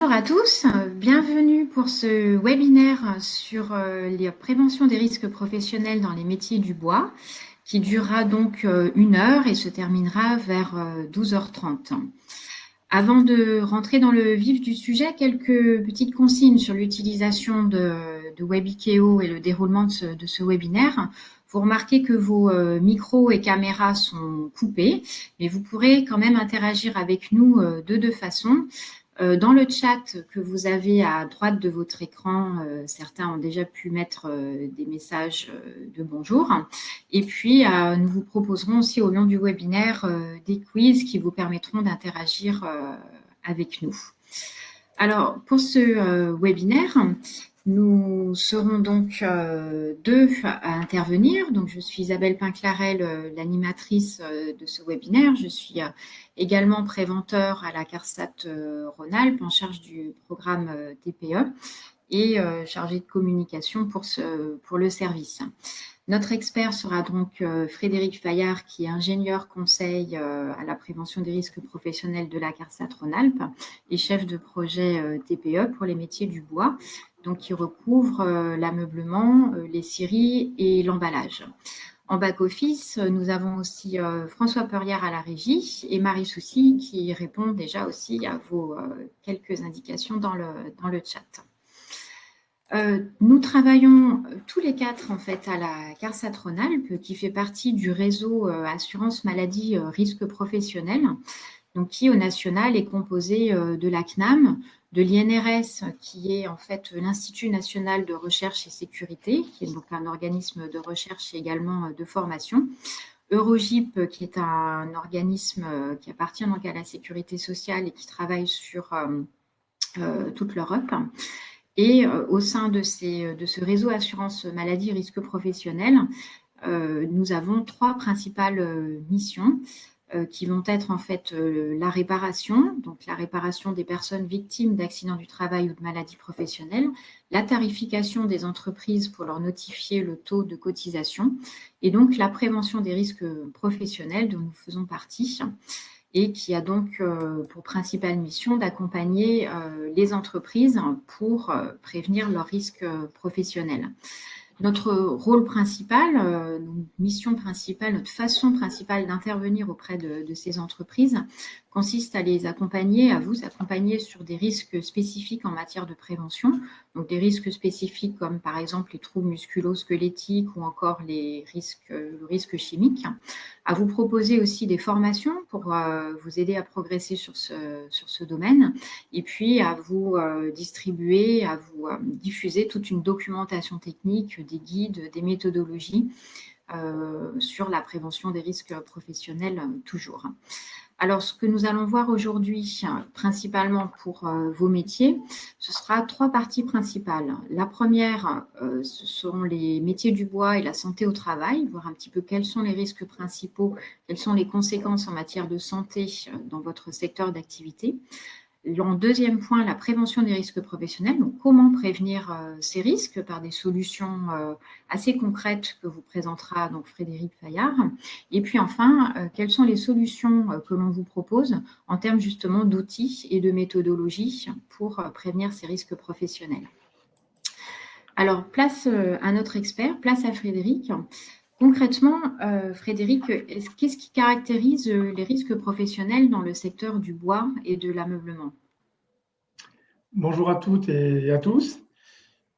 Bonjour à tous, bienvenue pour ce webinaire sur la prévention des risques professionnels dans les métiers du bois, qui durera donc 1 heure et se terminera vers 12h30. Avant de rentrer dans le vif du sujet, quelques petites consignes sur l'utilisation de Webikeo et le déroulement de ce webinaire. Vous remarquez que vos micros et caméras sont coupés, mais vous pourrez quand même interagir avec nous de deux façons. Dans le chat que vous avez à droite de votre écran, certains ont déjà pu mettre des messages de bonjour. Et puis, nous vous proposerons aussi au long du webinaire des quiz qui vous permettront d'interagir avec nous. Alors, pour ce webinaire, nous serons donc deux à intervenir. Donc, je suis Isabelle Pinclarel, l'animatrice de ce webinaire. Je suis également préventeur à la CARSAT Rhône-Alpes en charge du programme TPE et chargée de communication pour le service. Notre expert sera donc Frédéric Fayard, qui est ingénieur conseil à la prévention des risques professionnels de la CARSAT Rhône-Alpes et chef de projet TPE pour les métiers du bois, donc qui recouvre l'ameublement, les scieries et l'emballage. En back-office, nous avons aussi François Peurière à la régie et Marie Soucy qui répond déjà aussi à vos quelques indications dans le chat. Nous travaillons tous les quatre en fait à la CARSAT Rhône-Alpes qui fait partie du réseau assurance maladie risque professionnel, donc qui au national est composé de la CNAM, de l'INRS qui est en fait l'Institut national de recherche et sécurité, qui est donc un organisme de recherche et également de formation, Eurogip qui est un organisme qui appartient donc à la sécurité sociale et qui travaille sur toute l'Europe. Et au sein de ce réseau assurance maladie risque professionnel, nous avons trois principales missions qui vont être en fait la réparation, donc la réparation des personnes victimes d'accidents du travail ou de maladies professionnelles, la tarification des entreprises pour leur notifier le taux de cotisation, et donc la prévention des risques professionnels dont nous faisons partie, et qui a donc pour principale mission d'accompagner les entreprises pour prévenir leurs risques professionnels. Notre rôle principal, notre mission principale, notre façon principale d'intervenir auprès de ces entreprises consiste à les accompagner, à vous accompagner sur des risques spécifiques en matière de prévention, donc des risques spécifiques comme par exemple les troubles musculo-squelettiques ou encore le risque chimique, à vous proposer aussi des formations pour vous aider à progresser sur ce domaine, et puis à vous distribuer, à vous diffuser toute une documentation technique, des guides, des méthodologies sur la prévention des risques professionnels toujours. Alors, ce que nous allons voir aujourd'hui, principalement pour vos métiers, ce sera trois parties principales. La première, ce seront les métiers du bois et la santé au travail, voir un petit peu quels sont les risques principaux, quelles sont les conséquences en matière de santé dans votre secteur d'activité. En deuxième point, la prévention des risques professionnels. Donc, comment prévenir ces risques par des solutions assez concrètes que vous présentera donc Frédéric Fayard. Et puis enfin, quelles sont les solutions que l'on vous propose en termes justement d'outils et de méthodologies pour prévenir ces risques professionnels. Alors, place à notre expert, place à Frédéric. Concrètement, Frédéric, qu'est-ce qui caractérise les risques professionnels dans le secteur du bois et de l'ameublement? Bonjour à toutes et à tous.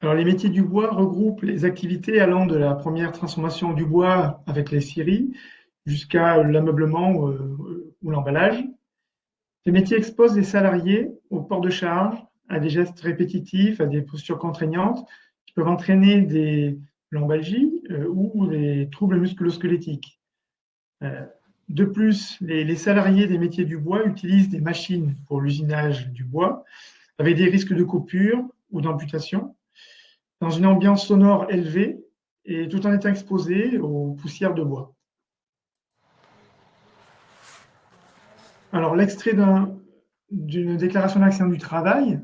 Alors, les métiers du bois regroupent les activités allant de la première transformation du bois avec les scieries jusqu'à l'ameublement ou l'emballage. Ces métiers exposent les salariés au port de charge, à des gestes répétitifs, à des postures contraignantes qui peuvent entraîner des lombalgies ou des troubles musculo-squelettiques. De plus, les salariés des métiers du bois utilisent des machines pour l'usinage du bois, avec des risques de coupure ou d'amputation, dans une ambiance sonore élevée et tout en étant exposés aux poussières de bois. Alors, l'extrait d'une déclaration d'accident du travail,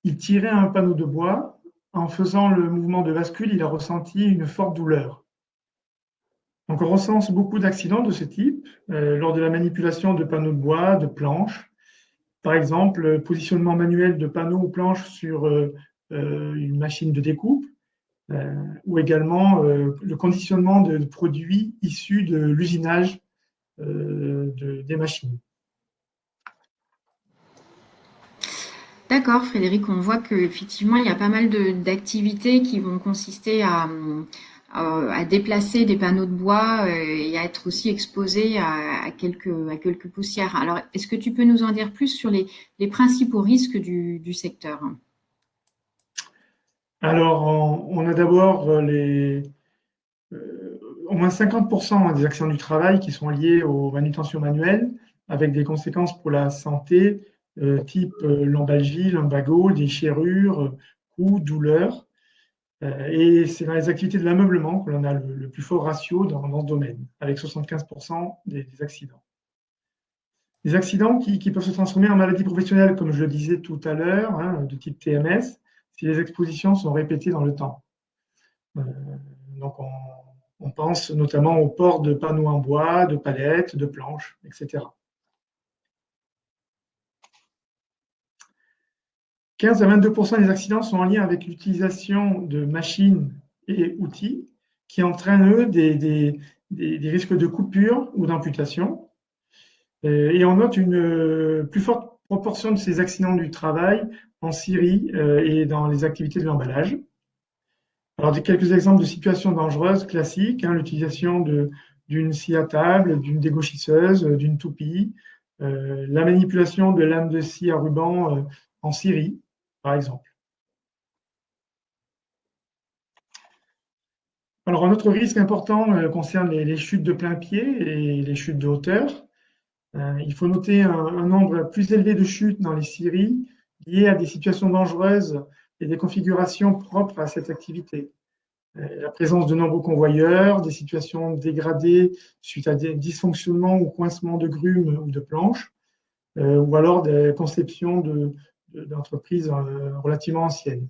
il tirait un panneau de bois. En faisant le mouvement de bascule, il a ressenti une forte douleur. Donc, on recense beaucoup d'accidents de ce type lors de la manipulation de panneaux de bois, de planches. Par exemple, positionnement manuel de panneaux ou planches sur une machine de découpe, ou également le conditionnement de produits issus de l'usinage des machines. D'accord, Frédéric, on voit qu'effectivement, il y a pas mal d'activités qui vont consister à déplacer des panneaux de bois et à être aussi exposés à quelques poussières. Alors, est-ce que tu peux nous en dire plus sur les principaux risques du secteur? Alors, on a d'abord au moins 50% des accidents du travail qui sont liés aux manutentions manuelles, avec des conséquences pour la santé, type lombalgie, lumbago, déchirures, coups, douleurs. Et c'est dans les activités de l'ameublement que l'on a le plus fort ratio dans ce domaine, avec 75% des accidents. Des accidents qui peuvent se transformer en maladies professionnelles, comme je le disais tout à l'heure, hein, de type TMS, si les expositions sont répétées dans le temps. Donc, on pense notamment au port de panneaux en bois, de palettes, de planches, etc. 15 à 22% des accidents sont en lien avec l'utilisation de machines et outils qui entraînent, eux, des risques de coupure ou d'amputation. Et on note une plus forte proportion de ces accidents du travail en Syrie et dans les activités de l'emballage. Alors, quelques exemples de situations dangereuses classiques, hein, l'utilisation d'une scie à table, d'une dégauchisseuse, d'une toupie, la manipulation de lames de scie à ruban en Syrie, par exemple. Alors, un autre risque important concerne les chutes de plein pied et les chutes de hauteur. Il faut noter un nombre plus élevé de chutes dans les scieries liées à des situations dangereuses et des configurations propres à cette activité. La présence de nombreux convoyeurs, des situations dégradées suite à des dysfonctionnements ou coincements de grumes ou de planches, ou alors des conceptions d'entreprises relativement anciennes.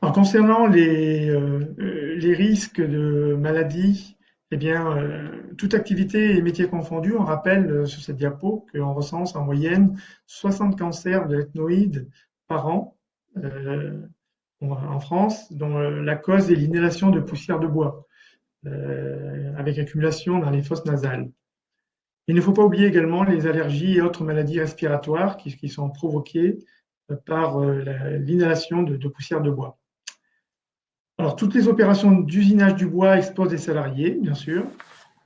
Alors, concernant les risques de maladies, eh bien, toute activité et métier confondus, on rappelle sur cette diapo qu'on recense en moyenne 60 cancers de l'ethmoïde par an en France, dont la cause est l'inhalation de poussière de bois, avec accumulation dans les fosses nasales. Il ne faut pas oublier également les allergies et autres maladies respiratoires qui sont provoquées par l'inhalation de poussière de bois. Alors, toutes les opérations d'usinage du bois exposent des salariés, bien sûr,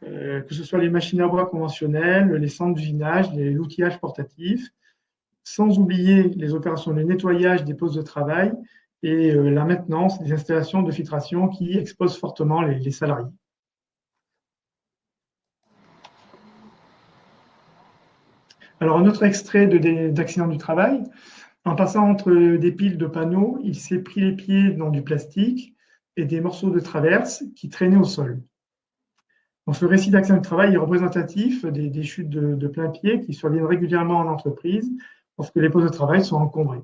que ce soit les machines à bois conventionnelles, les centres d'usinage, l'outillage portatif, sans oublier les opérations de nettoyage des postes de travail et la maintenance des installations de filtration qui exposent fortement les salariés. Alors, un autre extrait d'accident du travail. En passant entre des piles de panneaux, il s'est pris les pieds dans du plastique et des morceaux de traverse qui traînaient au sol. Donc, ce récit d'accident du travail est représentatif des chutes de plein pied qui surviennent régulièrement en entreprise lorsque les postes de travail sont encombrés.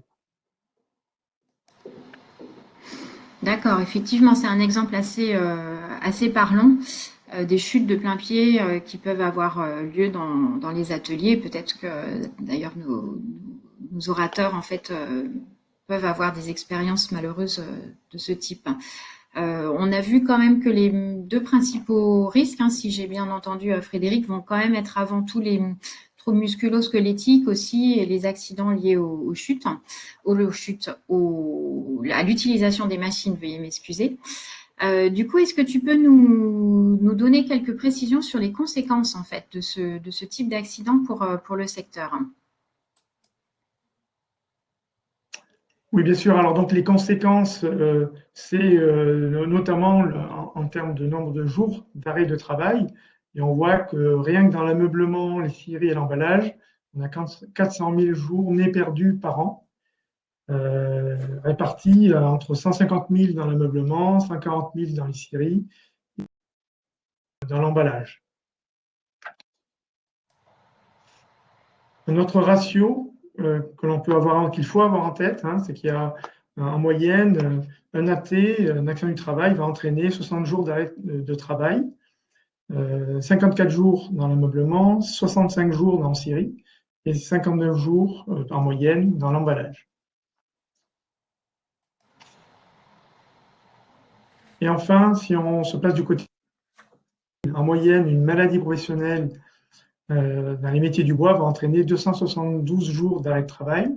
D'accord, effectivement, c'est un exemple assez parlant des chutes de plein pied qui peuvent avoir lieu dans les ateliers. Peut-être que d'ailleurs nos orateurs en fait peuvent avoir des expériences malheureuses de ce type. On a vu quand même que les deux principaux risques, hein, si j'ai bien entendu Frédéric, vont quand même être avant tout les troubles musculo-squelettiques aussi et les accidents liés aux chutes, à l'utilisation des machines, veuillez m'excuser. Du coup, est-ce que tu peux nous donner quelques précisions sur les conséquences en fait de ce type d'accident pour le secteur? Oui, bien sûr. Alors, donc, les conséquences, c'est notamment en termes de nombre de jours d'arrêt de travail. Et on voit que rien que dans l'ameublement, les scieries et l'emballage, on a 400 000 journées perdues par an, réparties entre 150 000 dans l'ameublement, 140 000 dans les scieries, dans l'emballage. Un autre ratio qu'il faut avoir en tête, hein, c'est qu'il y a en moyenne, un AT, un accident du travail, va entraîner 60 jours d'arrêt de travail, 54 jours dans l'ameublement, 65 jours dans la scierie et 59 jours en moyenne dans l'emballage. Et enfin, si on se place du côté, en moyenne, une maladie professionnelle dans les métiers du bois va entraîner 272 jours d'arrêt de travail,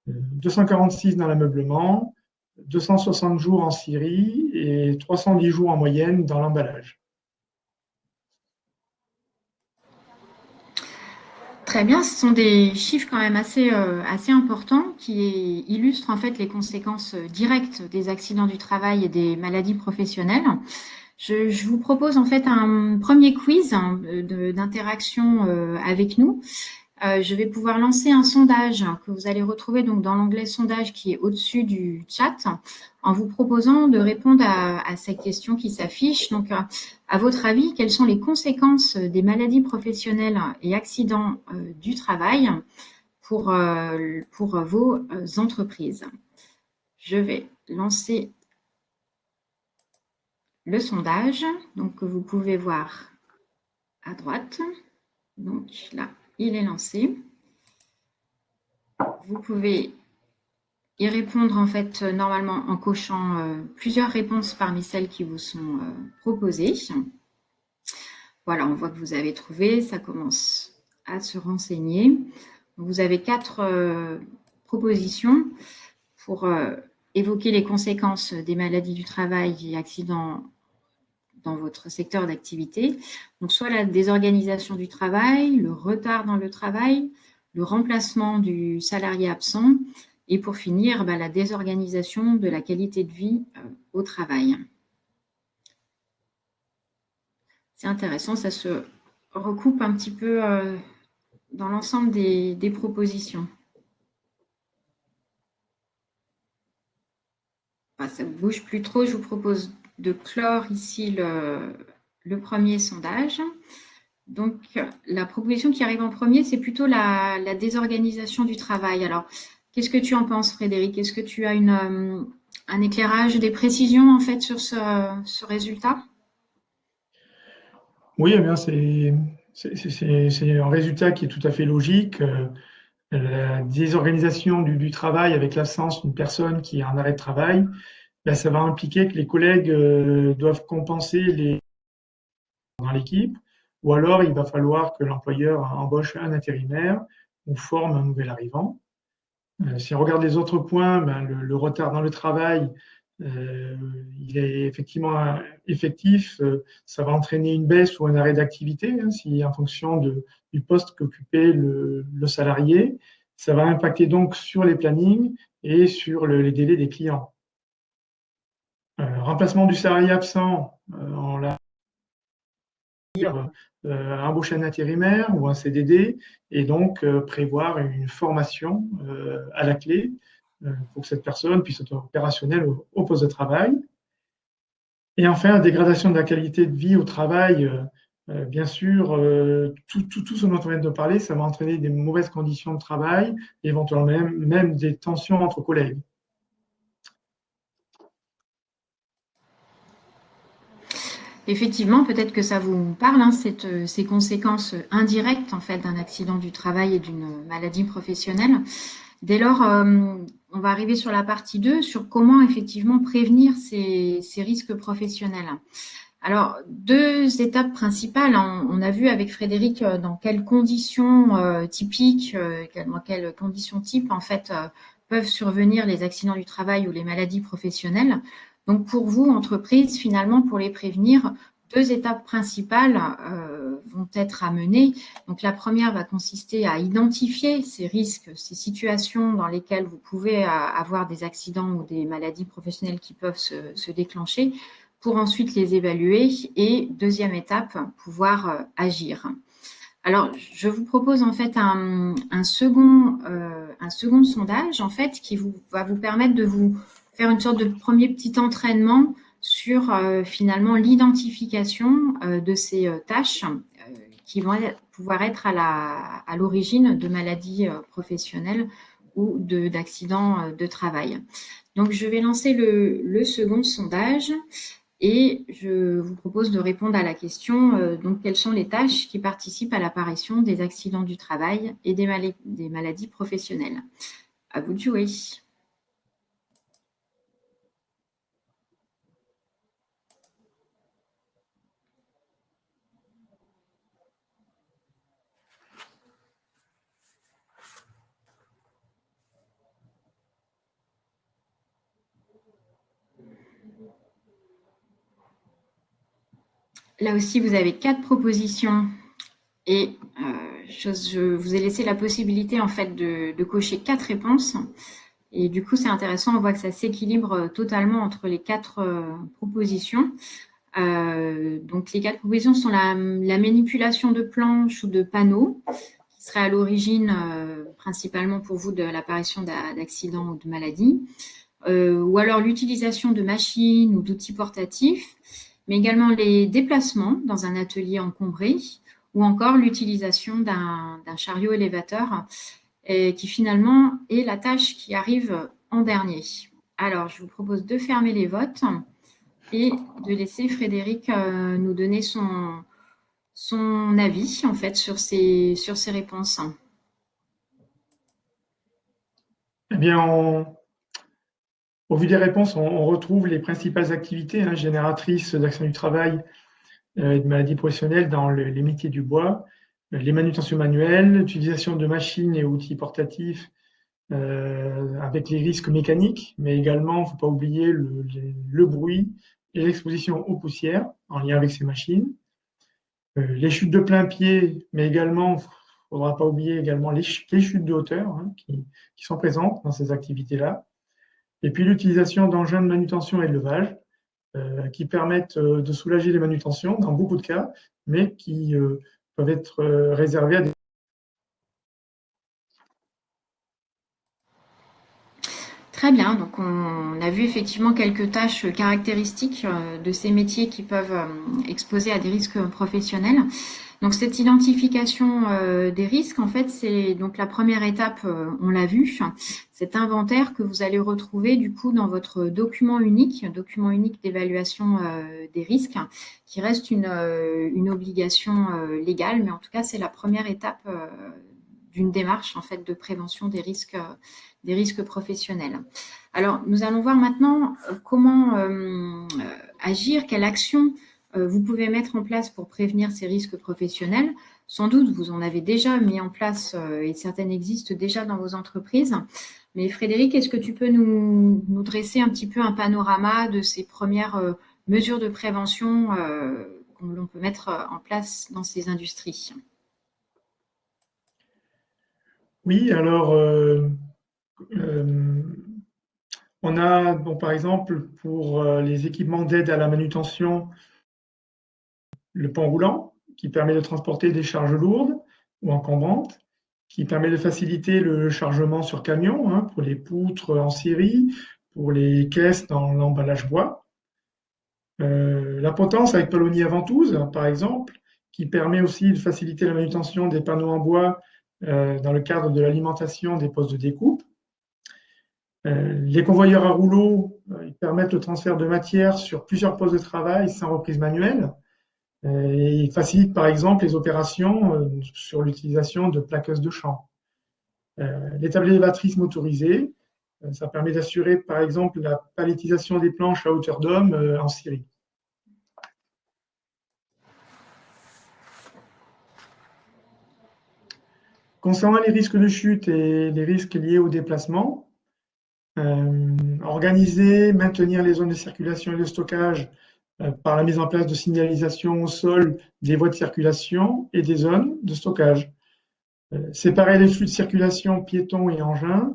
246 dans l'ameublement, 260 jours en scierie et 310 jours en moyenne dans l'emballage. Très bien, ce sont des chiffres quand même assez importants qui illustrent en fait les conséquences directes des accidents du travail et des maladies professionnelles. Je vous propose en fait un premier quiz d'interaction avec nous. Je vais pouvoir lancer un sondage que vous allez retrouver donc dans l'onglet sondage qui est au-dessus du chat en vous proposant de répondre à cette question qui s'affiche. Donc, à votre avis, quelles sont les conséquences des maladies professionnelles et accidents du travail pour vos entreprises? Je vais lancer le sondage, donc que vous pouvez voir à droite. Donc là, il est lancé. Vous pouvez y répondre en fait normalement en cochant plusieurs réponses parmi celles qui vous sont proposées. Voilà, on voit que vous avez trouvé, ça commence à se renseigner. Vous avez 4 propositions pour évoquer les conséquences des maladies du travail et accidents dans votre secteur d'activité. Donc, soit la désorganisation du travail, le retard dans le travail, le remplacement du salarié absent et pour finir, la désorganisation de la qualité de vie au travail. C'est intéressant, ça se recoupe un petit peu dans l'ensemble des propositions. Ça ne bouge plus trop, je vous propose de clore ici le premier sondage. Donc, la proposition qui arrive en premier, c'est plutôt la désorganisation du travail. Alors, qu'est-ce que tu en penses, Frédéric? Est-ce que tu as un éclairage, des précisions en fait sur ce résultat? Oui, eh bien, c'est un résultat qui est tout à fait logique. La désorganisation du travail avec l'absence d'une personne qui est en arrêt de travail, ça va impliquer que les collègues doivent compenser dans l'équipe, ou alors il va falloir que l'employeur embauche un intérimaire ou forme un nouvel arrivant. Si on regarde les autres points, le retard dans le travail, il est effectivement effectif. Ça va entraîner une baisse ou un arrêt d'activité, si en fonction du poste qu'occupait le salarié. Ça va impacter donc sur les plannings et sur les délais des clients. Remplacement du salarié absent, on l'a embaucher un intérimaire ou un CDD et donc prévoir une formation à la clé pour que cette personne puisse être opérationnelle au poste de travail. Et enfin, la dégradation de la qualité de vie au travail, bien sûr, tout ce dont on vient de parler, ça va entraîner des mauvaises conditions de travail, éventuellement même des tensions entre collègues. Effectivement, peut-être que ça vous parle, ces conséquences indirectes en fait d'un accident du travail et d'une maladie professionnelle. Dès lors, on va arriver sur la partie 2, sur comment effectivement prévenir ces risques professionnels. Alors, 2 étapes principales. On a vu avec Frédéric dans quelles conditions typiques, dans quelles conditions types en fait peuvent survenir les accidents du travail ou les maladies professionnelles. Donc, pour vous, entreprise, finalement, pour les prévenir, 2 étapes principales vont être à mener. Donc, la première va consister à identifier ces risques, ces situations dans lesquelles vous pouvez avoir des accidents ou des maladies professionnelles qui peuvent se déclencher, pour ensuite les évaluer et, deuxième étape, pouvoir agir. Alors, je vous propose en fait un second sondage en fait qui va vous permettre de vous faire une sorte de premier petit entraînement sur finalement l'identification de ces tâches qui vont pouvoir être à l'origine de maladies professionnelles ou d'accidents de travail. Donc, je vais lancer le second sondage et je vous propose de répondre à la question, donc, quelles sont les tâches qui participent à l'apparition des accidents du travail et des maladies professionnelles? À vous de jouer. Là aussi, vous avez 4 propositions et je vous ai laissé la possibilité en fait de cocher 4 réponses. Et du coup, c'est intéressant, on voit que ça s'équilibre totalement entre les 4 propositions. Donc, les 4 propositions sont la manipulation de planches ou de panneaux, qui serait à l'origine principalement pour vous de l'apparition d'accidents ou de maladies, ou alors l'utilisation de machines ou d'outils portatifs, mais également les déplacements dans un atelier encombré, ou encore l'utilisation d'un chariot élévateur, qui finalement est la tâche qui arrive en dernier. Alors, je vous propose de fermer les votes et de laisser Frédéric nous donner son avis en fait sur ces réponses. Eh bien, au vu des réponses, on retrouve les principales activités génératrices d'accidents du travail et de maladies professionnelles dans les métiers du bois. Les manutentions manuelles, l'utilisation de machines et outils portatifs avec les risques mécaniques, mais également, il ne faut pas oublier le bruit et l'exposition aux poussières en lien avec ces machines. Les chutes de plein pied, mais également, il ne faudra pas oublier également les chutes de hauteur qui sont présentes dans ces activités-là. Et puis l'utilisation d'engins de manutention et de levage qui permettent de soulager les manutentions dans beaucoup de cas, mais qui peuvent être réservés à des... Très bien, donc on a vu effectivement quelques tâches caractéristiques de ces métiers qui peuvent exposer à des risques professionnels. Donc cette identification des risques, en fait, c'est donc la première étape, on l'a vu, cet inventaire que vous allez retrouver du coup dans votre document unique d'évaluation des risques, qui reste une obligation légale, mais en tout cas c'est la première étape d'une démarche en fait de prévention des risques professionnels. Alors nous allons voir maintenant comment agir, quelle action vous pouvez mettre en place pour prévenir ces risques professionnels. Sans doute, vous en avez déjà mis en place et certaines existent déjà dans vos entreprises. Mais Frédéric, est-ce que tu peux nous dresser un petit peu un panorama de ces premières mesures de prévention que l'on peut mettre en place dans ces industries? Oui, alors, on a, bon, par exemple, pour les équipements d'aide à la manutention, le pont roulant, qui permet de transporter des charges lourdes ou encombrantes, qui permet de faciliter le chargement sur camion pour les poutres en série, pour les caisses dans l'emballage bois. La potence avec palonnier à ventouse, par exemple, qui permet aussi de faciliter la manutention des panneaux en bois dans le cadre de l'alimentation des postes de découpe. Les convoyeurs à rouleau ils permettent le transfert de matière sur plusieurs postes de travail sans reprise manuelle. Et ils facilitent par exemple les opérations sur l'utilisation de plaqueuses de champ. Les tablés élévatrices motorisées, ça permet d'assurer par exemple la palettisation des planches à hauteur d'homme en série. Concernant les risques de chute et les risques liés au déplacement, organiser, maintenir les zones de circulation et de stockage par la mise en place de signalisation au sol des voies de circulation et des zones de stockage. Séparer les flux de circulation piétons et engins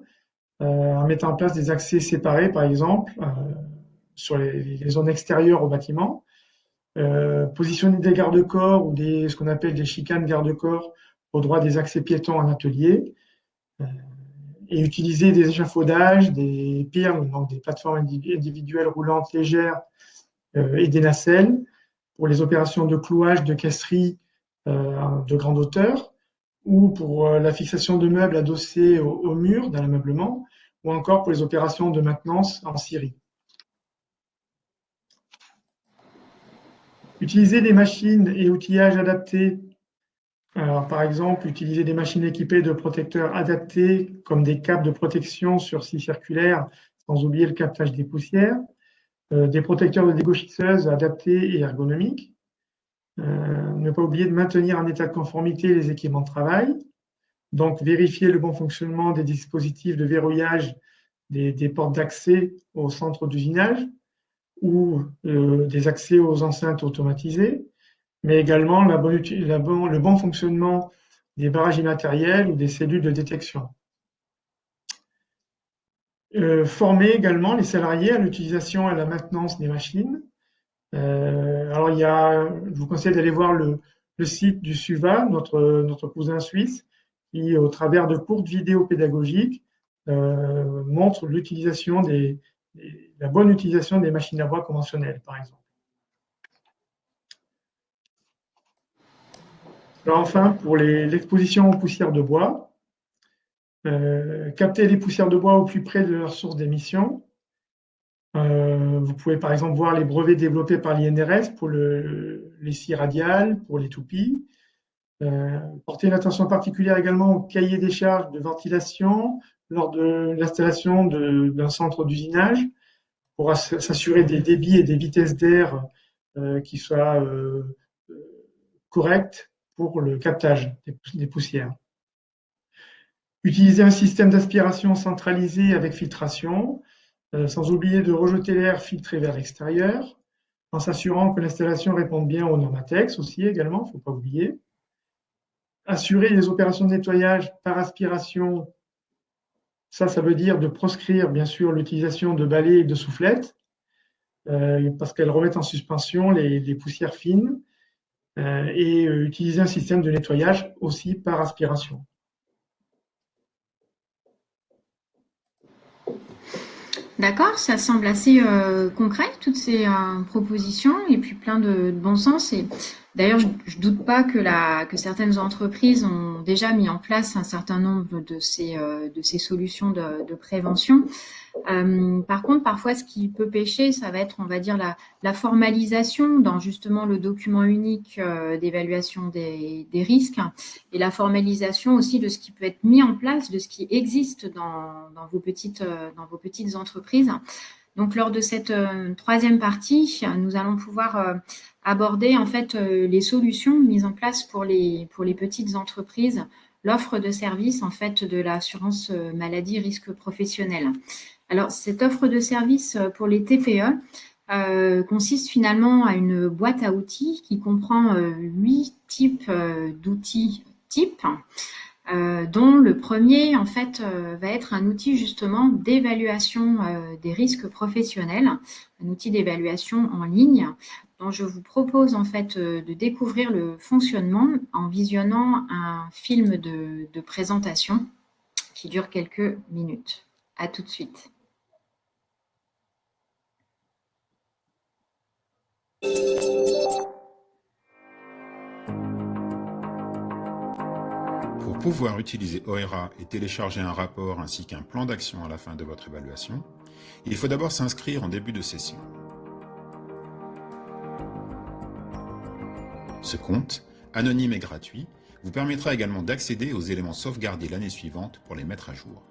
en mettant en place des accès séparés, par exemple, sur les zones extérieures au bâtiment. Positionner des garde-corps ou ce qu'on appelle des chicanes garde-corps au droit des accès piétons en atelier. Et utiliser des échafaudages, des PIRM, donc des plateformes individuelles roulantes légères et des nacelles pour les opérations de clouage de caisserie de grande hauteur ou pour la fixation de meubles adossés au mur d'un ameublement, ou encore pour les opérations de maintenance en scierie. Utiliser des machines et outillages adaptés. Alors, par exemple, utiliser des machines équipées de protecteurs adaptés, comme des capes de protection sur scie circulaire, sans oublier le captage des poussières, des protecteurs de dégauchisseuses adaptés et ergonomiques. Ne pas oublier de maintenir en état de conformité les équipements de travail. Donc, vérifier le bon fonctionnement des dispositifs de verrouillage des portes d'accès au centre d'usinage ou des accès aux enceintes automatisées, mais également le bon fonctionnement des barrages immatériels ou des cellules de détection. Former également les salariés à l'utilisation et à la maintenance des machines. Alors, je vous conseille d'aller voir le site du SUVA, notre cousin suisse, qui, au travers de courtes vidéos pédagogiques, montre la bonne utilisation des machines à bois conventionnelles, par exemple. Alors enfin, pour l'exposition aux poussières de bois, capter les poussières de bois au plus près de leur source d'émission. Vous pouvez par exemple voir les brevets développés par l'INRS pour les scies radiales, pour les toupies. Porter une attention particulière également au cahier des charges de ventilation lors de l'installation d'un centre d'usinage pour s'assurer des débits et des vitesses d'air qui soient correctes pour le captage des poussières. Utiliser un système d'aspiration centralisé avec filtration, sans oublier de rejeter l'air filtré vers l'extérieur, en s'assurant que l'installation réponde bien aux normes ATEX aussi également, il ne faut pas oublier. Assurer les opérations de nettoyage par aspiration, ça veut dire de proscrire bien sûr l'utilisation de balais et de soufflettes, parce qu'elles remettent en suspension les poussières fines, et utiliser un système de nettoyage aussi par aspiration. D'accord, ça semble assez concret, toutes ces propositions, et puis plein de bon sens. Et d'ailleurs, je doute pas que certaines entreprises ont déjà mis en place un certain nombre de ces solutions de prévention. Par contre, parfois, ce qui peut pêcher, ça va être, on va dire, la formalisation dans justement le document unique d'évaluation des risques et la formalisation aussi de ce qui peut être mis en place, de ce qui existe dans vos petites entreprises. Donc, lors de cette troisième partie, nous allons pouvoir aborder en fait les solutions mises en place pour les petites entreprises, l'offre de service en fait de l'assurance maladie risque professionnel. Alors, cette offre de service pour les TPE consiste finalement à une boîte à outils qui comprend 8 types d'outils types, dont le premier, en fait, va être un outil justement d'évaluation des risques professionnels, un outil d'évaluation en ligne, dont je vous propose en fait de découvrir le fonctionnement en visionnant un film de présentation qui dure quelques minutes. À tout de suite. Pour pouvoir utiliser OERA et télécharger un rapport ainsi qu'un plan d'action à la fin de votre évaluation, il faut d'abord s'inscrire en début de session. Ce compte, anonyme et gratuit, vous permettra également d'accéder aux éléments sauvegardés l'année suivante pour les mettre à jour.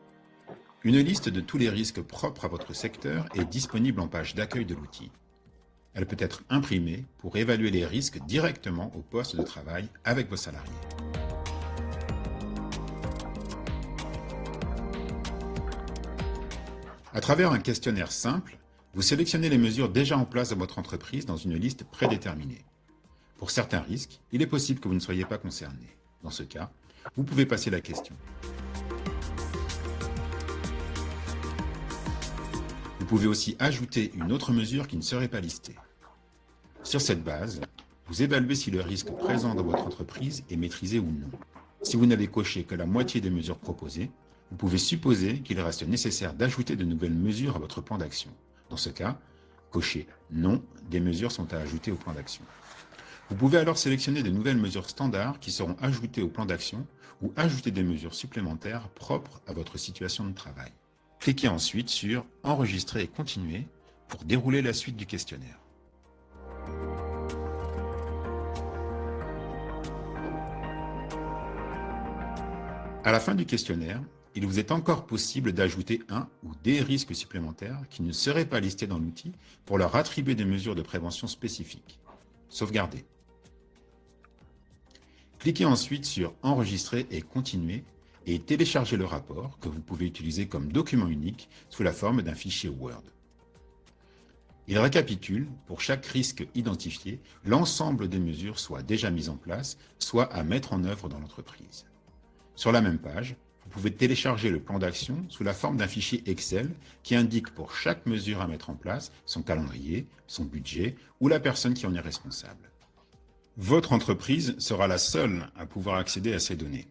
Une liste de tous les risques propres à votre secteur est disponible en page d'accueil de l'outil. Elle peut être imprimée pour évaluer les risques directement au poste de travail avec vos salariés. À travers un questionnaire simple, vous sélectionnez les mesures déjà en place dans votre entreprise dans une liste prédéterminée. Pour certains risques, il est possible que vous ne soyez pas concerné. Dans ce cas, vous pouvez passer la question. Vous pouvez aussi ajouter une autre mesure qui ne serait pas listée. Sur cette base, vous évaluez si le risque présent dans votre entreprise est maîtrisé ou non. Si vous n'avez coché que la moitié des mesures proposées, vous pouvez supposer qu'il reste nécessaire d'ajouter de nouvelles mesures à votre plan d'action. Dans ce cas, cochez « Non », des mesures sont à ajouter au plan d'action. Vous pouvez alors sélectionner de nouvelles mesures standards qui seront ajoutées au plan d'action ou ajouter des mesures supplémentaires propres à votre situation de travail. Cliquez ensuite sur « Enregistrer et continuer » pour dérouler la suite du questionnaire. À la fin du questionnaire, il vous est encore possible d'ajouter un ou des risques supplémentaires qui ne seraient pas listés dans l'outil pour leur attribuer des mesures de prévention spécifiques. Sauvegarder. Cliquez ensuite sur « Enregistrer et continuer » et téléchargez le rapport que vous pouvez utiliser comme document unique sous la forme d'un fichier Word. Il récapitule, pour chaque risque identifié, l'ensemble des mesures soit déjà mises en place, soit à mettre en œuvre dans l'entreprise. Sur la même page, vous pouvez télécharger le plan d'action sous la forme d'un fichier Excel qui indique pour chaque mesure à mettre en place son calendrier, son budget ou la personne qui en est responsable. Votre entreprise sera la seule à pouvoir accéder à ces données.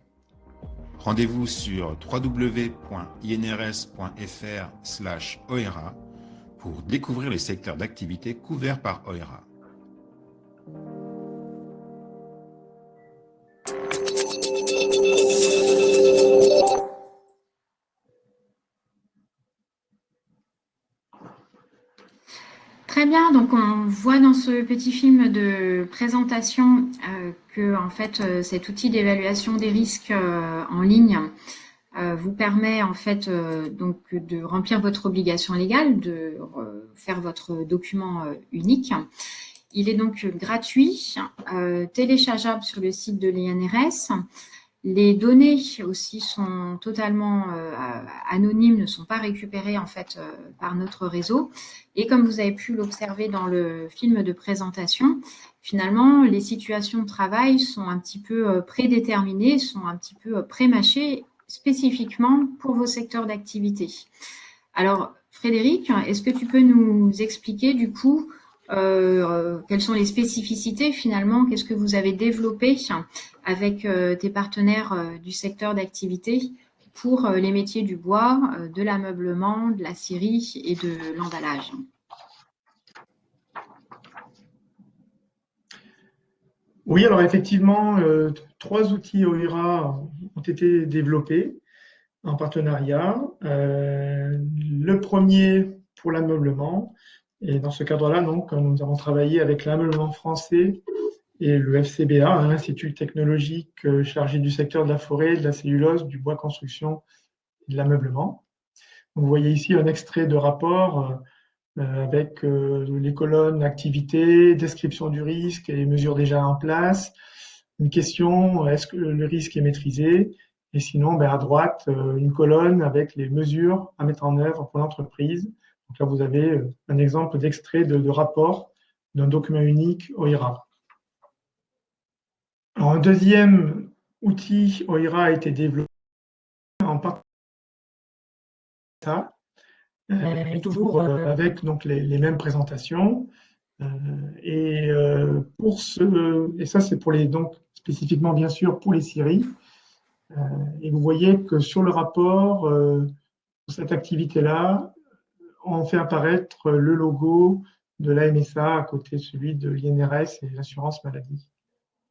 Rendez-vous sur www.inrs.fr/OERA pour découvrir les secteurs d'activité couverts par OERA. Très bien, donc on voit dans ce petit film de présentation que en fait, cet outil d'évaluation des risques en ligne vous permet en fait donc de remplir votre obligation légale, de faire votre document unique. Il est donc gratuit, téléchargeable sur le site de l'INRS. Les données aussi sont totalement anonymes, ne sont pas récupérées en fait par notre réseau. Et comme vous avez pu l'observer dans le film de présentation, finalement, les situations de travail sont un petit peu prédéterminées, sont un petit peu pré-mâchées spécifiquement pour vos secteurs d'activité. Alors, Frédéric, est-ce que tu peux nous expliquer du coup quelles sont les spécificités finalement, qu'est-ce que vous avez développé avec tes partenaires du secteur d'activité pour les métiers du bois, de l'ameublement, de la scierie et de l'emballage? Oui, alors effectivement, 3 outils OIRA ont été développés en partenariat. Le premier pour l'ameublement, et dans ce cadre-là, donc, nous avons travaillé avec l'ameublement français et le FCBA, l'Institut technologique chargé du secteur de la forêt, de la cellulose, du bois construction et de l'ameublement. Vous voyez ici un extrait de rapport avec les colonnes activités, description du risque et les mesures déjà en place. Une question, est-ce que le risque est maîtrisé? Et sinon, à droite, une colonne avec les mesures à mettre en œuvre pour l'entreprise. Donc là, vous avez un exemple d'extrait de rapport d'un document unique OIRA. Alors, un deuxième outil OIRA a été développé en partenariat, toujours avec donc, les mêmes présentations. Et ça, c'est pour donc spécifiquement, bien sûr, pour les scieries. Et vous voyez que sur le rapport, pour cette activité-là, on fait apparaître le logo de la MSA à côté de celui de l'INRS et l'assurance maladie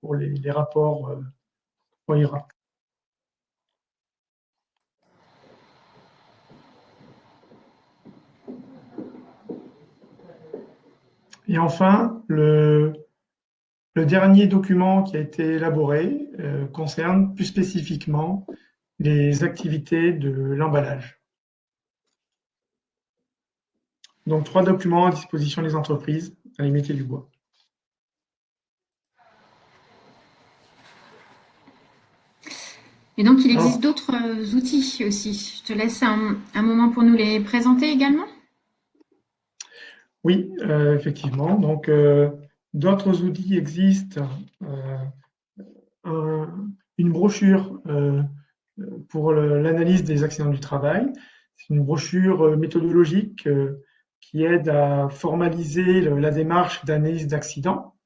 pour les rapports OIRA. Et enfin, le dernier document qui a été élaboré concerne plus spécifiquement les activités de l'emballage. Donc, 3 documents à disposition des entreprises dans les métiers du bois. Et donc, il existe d'autres outils aussi. Je te laisse un moment pour nous les présenter également. Oui, effectivement. Donc, d'autres outils existent. Une brochure pour l'analyse des accidents du travail. C'est une brochure méthodologique qui aide à formaliser la démarche d'analyse d'accident,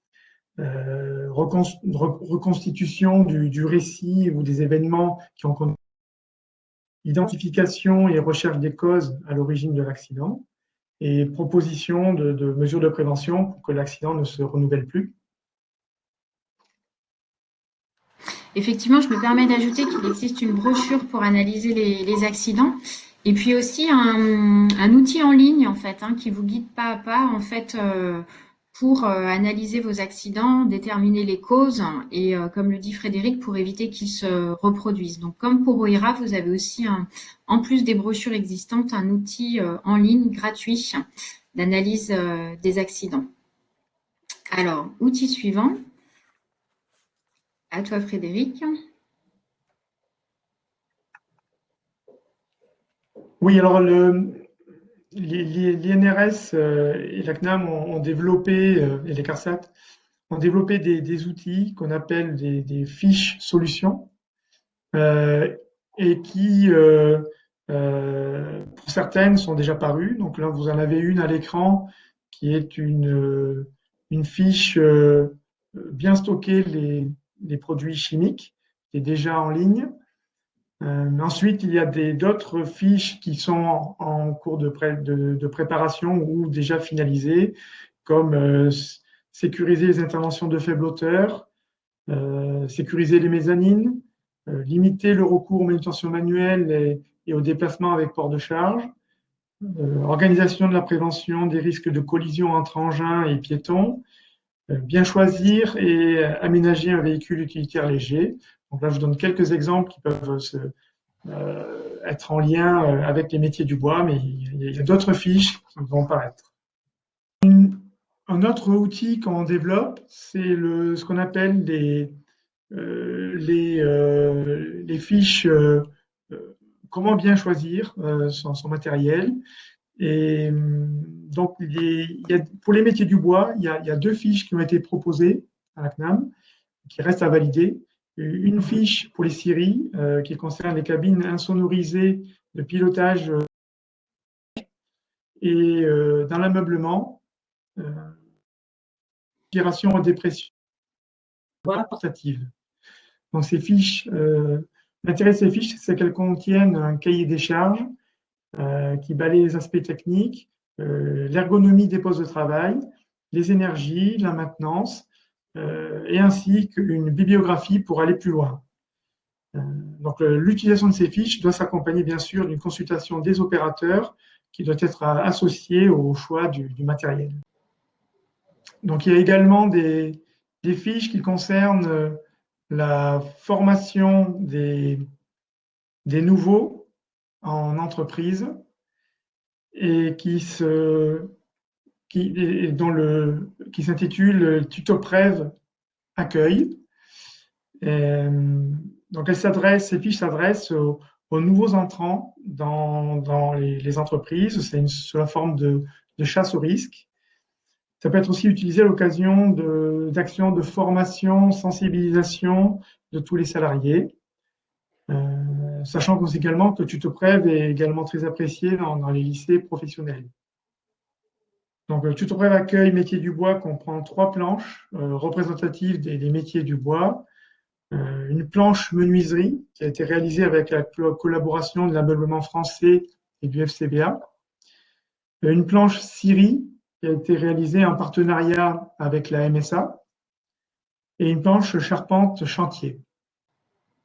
reconstitution du récit ou des événements qui ont conduit, identification et recherche des causes à l'origine de l'accident, et proposition de mesures de prévention pour que l'accident ne se renouvelle plus. effectivement, je me permets d'ajouter qu'il existe une brochure pour analyser les accidents. Et puis aussi un outil en ligne, en fait, hein, qui vous guide pas à pas, en fait, pour analyser vos accidents, déterminer les causes et, comme le dit Frédéric, pour éviter qu'ils se reproduisent. Donc, comme pour OIRA, vous avez aussi, en plus des brochures existantes, un outil en ligne gratuit d'analyse des accidents. Alors, outil suivant. À toi, Frédéric. Oui, alors l'INRS et la CNAM ont développé, et les CARSAT ont développé des outils qu'on appelle des fiches solutions et qui, pour certaines, sont déjà parues. Donc là, vous en avez une à l'écran qui est une fiche bien stockée les produits chimiques, qui est déjà en ligne. Ensuite, il y a d'autres fiches qui sont en cours de préparation ou déjà finalisées, comme sécuriser les interventions de faible hauteur, sécuriser les mezzanines, limiter le recours aux manutentions manuelles et aux déplacements avec port de charge, organisation de la prévention des risques de collision entre engins et piétons, bien choisir et aménager un véhicule utilitaire léger. Donc là, je vous donne quelques exemples qui peuvent être en lien avec les métiers du bois, mais il y a d'autres fiches qui vont apparaître. Un autre outil qu'on développe, c'est ce qu'on appelle les fiches comment bien choisir son matériel. Et donc, pour les métiers du bois, il y a deux fiches qui ont été proposées à la CNAM, qui restent à valider. Une fiche pour les scieries qui concerne les cabines insonorisées de pilotage et dans l'ameublement, aspiration et dépression portative. Donc ces fiches, l'intérêt de ces fiches, c'est qu'elles contiennent un cahier des charges qui balaye les aspects techniques, l'ergonomie des postes de travail, les énergies, la maintenance, et ainsi qu'une bibliographie pour aller plus loin. Donc, l'utilisation de ces fiches doit s'accompagner bien sûr d'une consultation des opérateurs qui doit être associée au choix du matériel. Donc, il y a également des fiches qui concernent la formation des nouveaux en entreprise et qui s'intitule Tutoprev Accueil. Donc, ces fiches s'adressent aux nouveaux entrants dans les entreprises. C'est sous la forme de chasse au risque. Ça peut être aussi utilisé à l'occasion d'actions de formation, sensibilisation de tous les salariés. Sachant également que Tutoprev est également très apprécié dans les lycées professionnels. Donc, Tutoprev Accueil métier du bois comprend 3 planches représentatives des métiers du bois. Une planche menuiserie qui a été réalisée avec la collaboration de l'ameublement français et du FCBA. Une planche scierie qui a été réalisée en partenariat avec la MSA. Et une planche charpente chantier.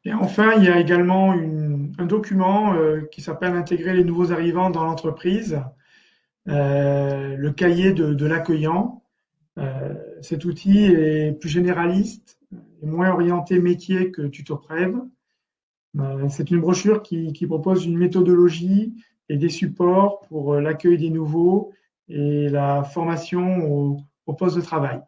Et enfin, il y a également un document qui s'appelle Intégrer les nouveaux arrivants dans l'entreprise, le cahier de l'accueillant. Cet outil est plus généraliste et moins orienté métier que Tutoprev. C'est une brochure qui propose une méthodologie et des supports pour l'accueil des nouveaux et la formation au poste de travail.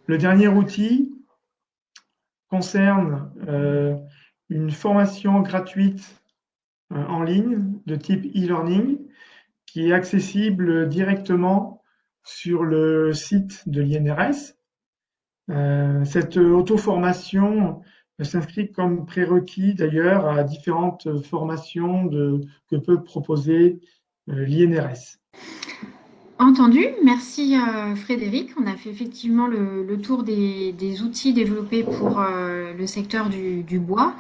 Le dernier outil concerne une formation gratuite en ligne de type e-learning qui est accessible directement sur le site de l'INRS. Cette auto-formation s'inscrit comme prérequis d'ailleurs à différentes formations que peut proposer l'INRS. Entendu, merci Frédéric. On a fait effectivement le tour des outils développés pour le secteur du bois.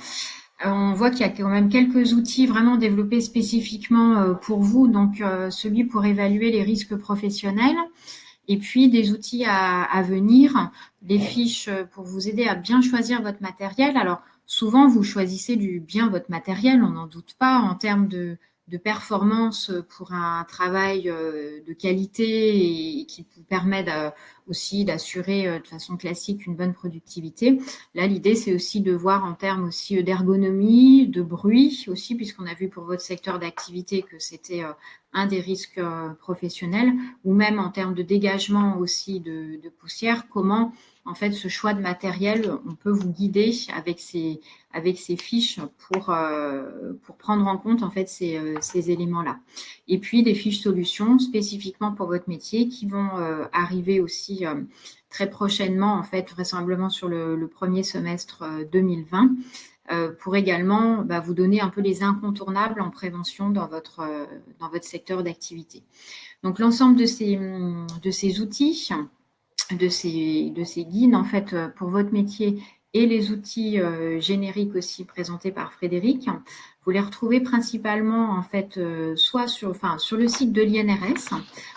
On voit qu'il y a quand même quelques outils vraiment développés spécifiquement pour vous, donc celui pour évaluer les risques professionnels, et puis des outils à venir, des fiches pour vous aider à bien choisir votre matériel. Alors souvent, vous choisissez bien votre matériel, on n'en doute pas, en termes de performance pour un travail de qualité et qui vous permet aussi d'assurer de façon classique une bonne productivité. Là, l'idée, c'est aussi de voir en termes aussi d'ergonomie, de bruit aussi, puisqu'on a vu pour votre secteur d'activité que c'était un des risques professionnels, ou même en termes de dégagement aussi de poussière, comment en fait ce choix de matériel, on peut vous guider avec ces fiches pour prendre en compte en fait ces éléments-là. Et puis des fiches solutions spécifiquement pour votre métier qui vont arriver aussi très prochainement, en fait, vraisemblablement sur le premier semestre 2020, pour également vous donner un peu les incontournables en prévention dans votre secteur d'activité. Donc l'ensemble de ces outils, de ces guides en fait pour votre métier et les outils génériques aussi présentés par Frédéric, vous les retrouvez principalement en fait soit sur le site de l'INRS,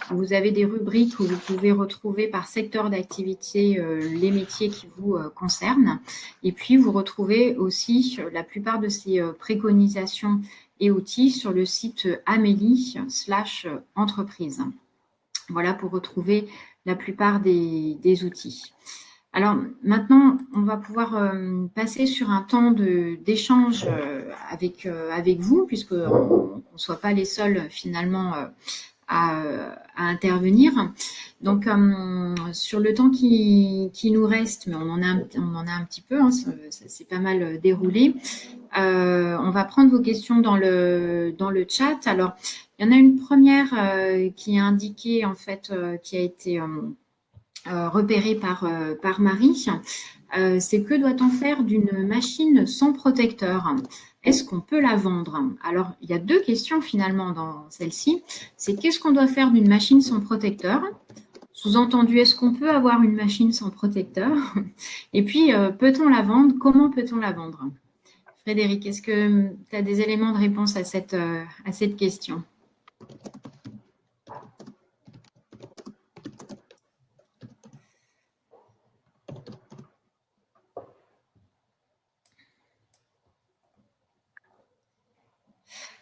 où vous avez des rubriques où vous pouvez retrouver par secteur d'activité les métiers qui vous concernent, et puis vous retrouvez aussi la plupart de ces préconisations et outils sur le site Amélie/entreprise. Voilà pour retrouver la plupart des outils. Alors maintenant, on va pouvoir passer sur un temps d'échange avec vous, puisqu'on ne soit pas les seuls finalement à intervenir. Donc sur le temps qui nous reste, mais on en a un petit peu, hein, ça s'est pas mal déroulé. On va prendre vos questions dans le chat. Alors, il y en a une première qui est indiquée, en fait, qui a été repérée par Marie. C'est que doit-on faire d'une machine sans protecteur? Est-ce qu'on peut la vendre? Alors, il y a deux questions finalement dans celle-ci. C'est qu'est-ce qu'on doit faire d'une machine sans protecteur? Sous-entendu, est-ce qu'on peut avoir une machine sans protecteur? Et puis, peut-on la vendre? Comment peut-on la vendre? Frédéric, est-ce que tu as des éléments de réponse à cette question?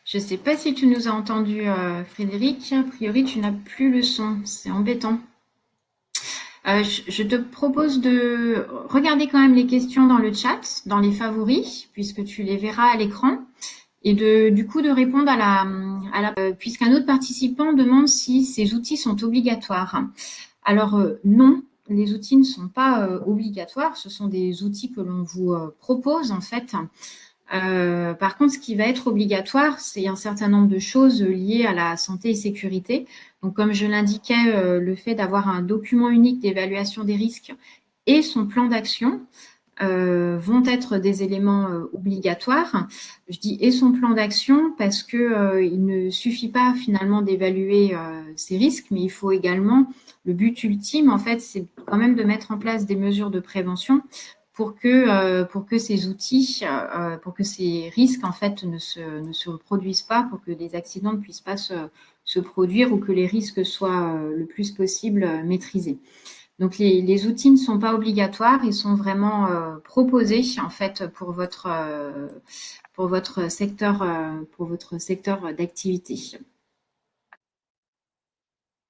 Je ne sais pas si tu nous as entendu, Frédéric. A priori, tu n'as plus le son. C'est embêtant. Je te propose de regarder quand même les questions dans le chat, dans les favoris, puisque tu les verras à l'écran, et du coup de répondre puisqu'un autre participant demande si ces outils sont obligatoires. Alors non, les outils ne sont pas obligatoires, ce sont des outils que l'on vous propose en fait. Par contre, ce qui va être obligatoire, c'est un certain nombre de choses liées à la santé et sécurité. Donc, comme je l'indiquais, le fait d'avoir un document unique d'évaluation des risques et son plan d'action vont être des éléments obligatoires. Je dis et son plan d'action parce que il ne suffit pas finalement d'évaluer ces risques, mais il faut également, le but ultime en fait, c'est quand même de mettre en place des mesures de prévention pour que ces outils, pour que ces risques en fait ne se reproduisent pas, pour que les accidents ne puissent pas se produire ou que les risques soient le plus possible maîtrisés. Donc les outils ne sont pas obligatoires, ils sont vraiment proposés en fait pour votre secteur d'activité.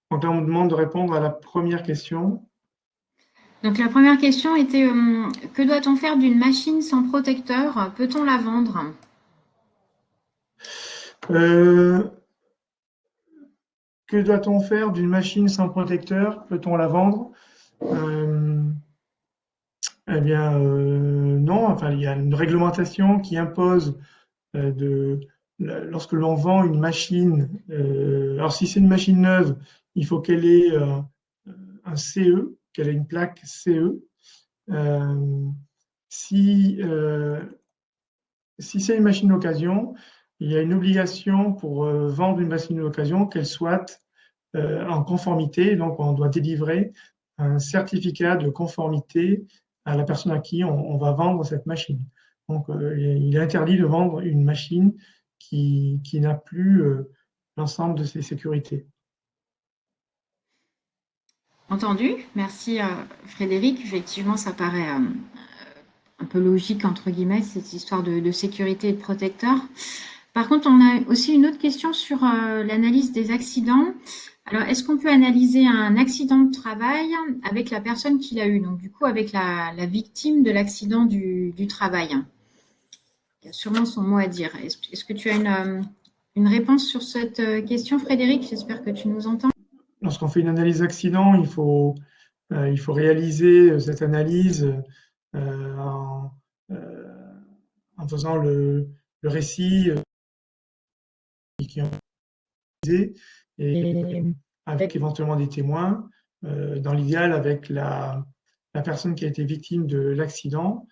Donc là, on me demande de répondre à la première question. Donc la première question était que doit-on faire d'une machine sans protecteur? Peut-on la vendre? Que doit-on faire d'une machine sans protecteur? Peut-on la vendre? Eh bien, non. Enfin, il y a une réglementation qui impose lorsque l'on vend une machine, alors si c'est une machine neuve, il faut qu'elle ait un CE, qu'elle ait une plaque CE. Si c'est une machine d'occasion, il y a une obligation pour vendre une machine d'occasion qu'elle soit en conformité. Donc, on doit délivrer un certificat de conformité à la personne à qui on va vendre cette machine. Donc, il est interdit de vendre une machine qui n'a plus l'ensemble de ses sécurités. Entendu. Merci Frédéric. Effectivement, ça paraît un peu logique, entre guillemets, cette histoire de sécurité et de protecteur. Par contre, on a aussi une autre question sur l'analyse des accidents. Alors, est-ce qu'on peut analyser un accident de travail avec la personne qui l'a eu, donc du coup avec la victime de l'accident du travail? Il a sûrement son mot à dire. Est-ce que tu as une réponse sur cette question, Frédéric? J'espère que tu nous entends. Lorsqu'on fait une analyse d'accident, il faut réaliser cette analyse en, en faisant le récit qui ont utilisé et avec éventuellement des témoins, dans l'idéal avec la personne qui a été victime de l'accident.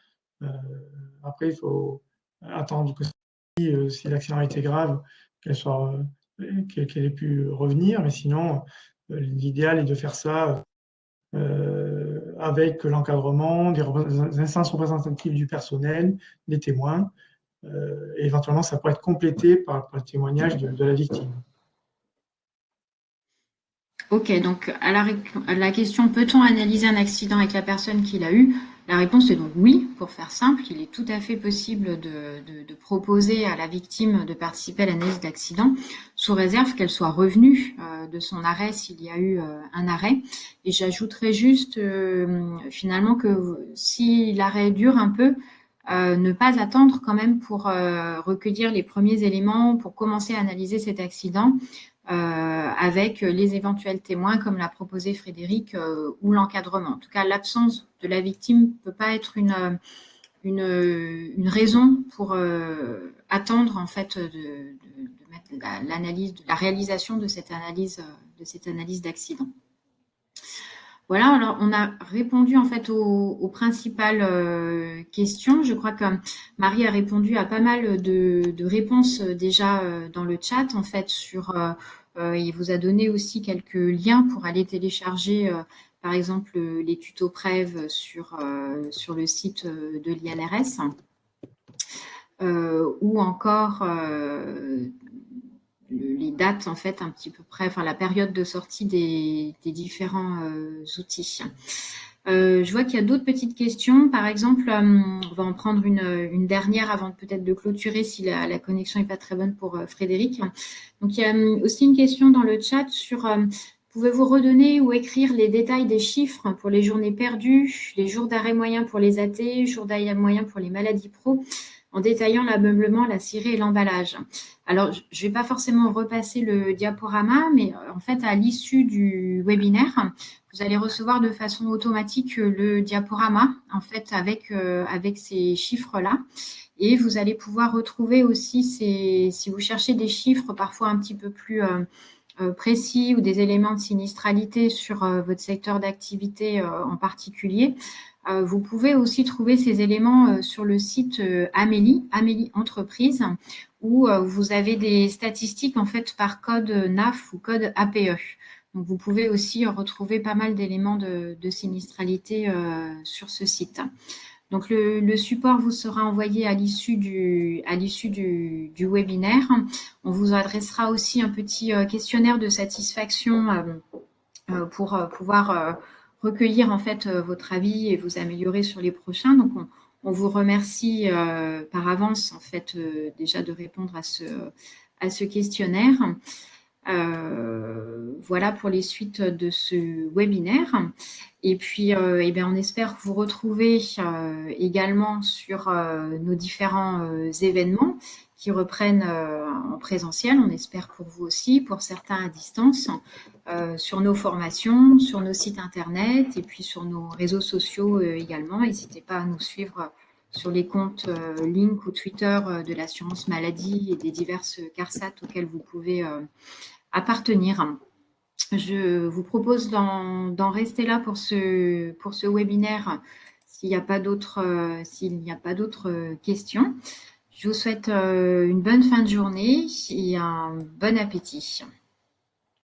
Après, il faut attendre que si l'accident a été grave, qu'elle ait pu revenir, mais sinon, l'idéal est de faire ça avec l'encadrement, des instances représentatives du personnel, des témoins, et éventuellement ça pourrait être complété par le témoignage de la victime. Ok, donc à la question peut-on analyser un accident avec la personne qui l'a eu? La réponse est donc oui, pour faire simple. Il est tout à fait possible de proposer à la victime de participer à l'analyse d'accident, sous réserve qu'elle soit revenue de son arrêt s'il y a eu un arrêt. Et j'ajouterais juste finalement que si l'arrêt dure un peu, ne pas attendre quand même pour recueillir les premiers éléments, pour commencer à analyser cet accident. Avec les éventuels témoins, comme l'a proposé Frédéric, ou l'encadrement. En tout cas, l'absence de la victime ne peut pas être une raison pour attendre en fait de mettre l'analyse, la réalisation de cette analyse d'accident. Voilà, alors on a répondu en fait aux principales questions. Je crois que Marie a répondu à pas mal de réponses déjà dans le chat en fait il vous a donné aussi quelques liens pour aller télécharger par exemple les tutos Prève sur le site de l'INRS ou encore les dates en fait un petit peu près, enfin la période de sortie des différents outils. Je vois qu'il y a d'autres petites questions. Par exemple, on va en prendre une dernière avant peut-être de clôturer si la connexion n'est pas très bonne pour Frédéric. Donc, il y a aussi une question dans le chat sur pouvez-vous redonner ou écrire les détails des chiffres pour les journées perdues, les jours d'arrêt moyen pour les AT, jours d'arrêt moyen pour les maladies pro, en détaillant l'ameublement, la scierie et l'emballage. Alors, je ne vais pas forcément repasser le diaporama, mais en fait, à l'issue du webinaire, vous allez recevoir de façon automatique le diaporama, en fait, avec ces chiffres-là. Et vous allez pouvoir retrouver aussi, si vous cherchez des chiffres parfois un petit peu plus précis ou des éléments de sinistralité sur votre secteur d'activité en particulier, vous pouvez aussi trouver ces éléments sur le site Amélie Entreprise, où vous avez des statistiques en fait par code NAF ou code APE. Donc, vous pouvez aussi retrouver pas mal d'éléments de sinistralité sur ce site. Donc, le support vous sera envoyé à l'issue du webinaire. On vous adressera aussi un petit questionnaire de satisfaction pour pouvoir recueillir en fait votre avis et vous améliorer sur les prochains. Donc, on vous remercie par avance en fait déjà de répondre à ce questionnaire. Voilà pour les suites de ce webinaire. Et puis, on espère vous retrouver également sur nos différents événements qui reprennent en présentiel. On espère pour vous aussi, pour certains à distance, sur nos formations, sur nos sites internet et puis sur nos réseaux sociaux également. N'hésitez pas à nous suivre sur les comptes Link ou Twitter de l'assurance maladie et des diverses CARSAT auxquelles vous pouvez appartenir. Je vous propose d'en rester là pour ce webinaire s'il n'y a pas d'autres questions. Je vous souhaite une bonne fin de journée et un bon appétit.